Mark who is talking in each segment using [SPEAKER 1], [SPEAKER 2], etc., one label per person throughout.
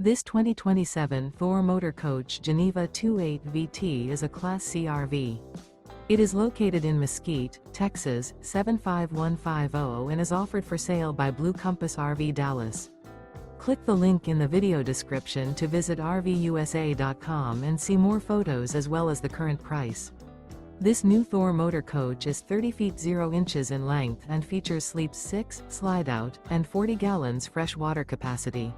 [SPEAKER 1] This 2027 Thor Motor Coach Geneva 28 VT is a Class C RV. It is located in Mesquite, Texas, 75150 and is offered for sale by Blue Compass RV Dallas. Click the link in the video description to visit RVUSA.com and see more photos as well as the current price. This new Thor Motor Coach is 30 feet 0 inches in length and features sleeps 6, Slideout, and 40 gallons fresh water capacity.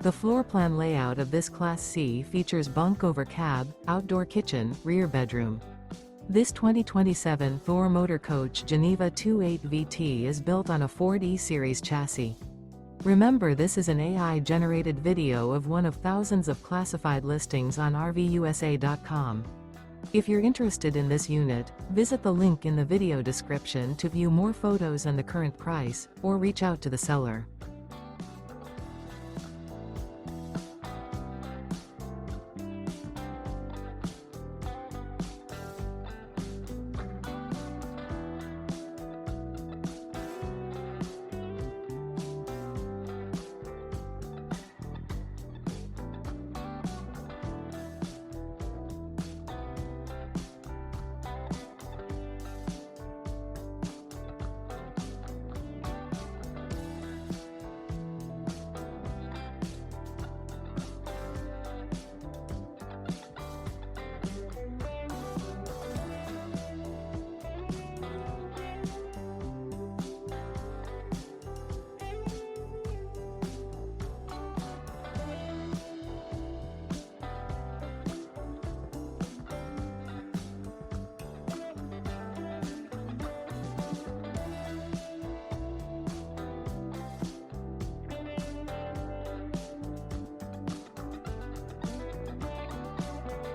[SPEAKER 1] The floor plan layout of this Class C features bunk over cab, outdoor kitchen, rear bedroom. This 2027 Thor Motor Coach Geneva 28 VT is built on a Ford E-Series chassis. Remember, this is an AI-generated video of one of thousands of classified listings on RVUSA.com. If you're interested in this unit, visit the link in the video description to view more photos and the current price, or reach out to the seller.